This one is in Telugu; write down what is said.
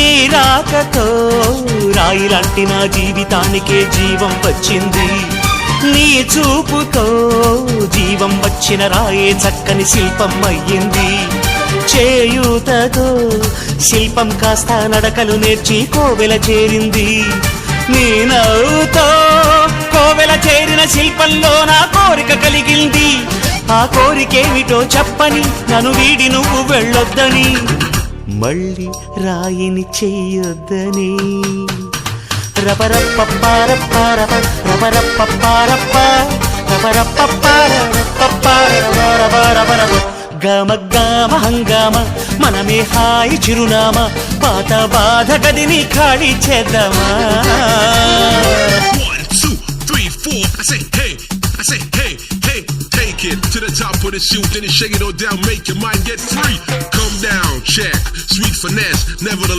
నీ రాకతో రాయిలాంటి నా జీవితానికే జీవం వచ్చింది. నీ చూపుతో జీవం వచ్చిన రాయే చక్కని శిల్పం అయ్యింది. చేయూతతో శిల్పం కాస్త నడకలు నేర్చి కోవెల చేరింది. నీ నవ్వుతో కోవెల చేరిన శిల్పంలో నా కోరిక కలిగింది. ఆ కోరికేమిటో చెప్పని నన్ను వీడి నువ్వు వెళ్ళొద్దని, మళ్ళీ రాయిని చెయ్యొద్దని. రపరప్పపారప్పారప రపరప్పపారప్ప రపరప్పపారపపారపపారపపారపపారప గమ గమ హంగామ మనమే హాయి చిరునామా, పాత బాధ గదిని ఖాళీ చేద్దామా. 1 2 3 4 I say hey, I say hey, hey, take it to the top of the shoe, then you shake it all down, make your mind get free. Come down, check, sweet finesse, nevertheless.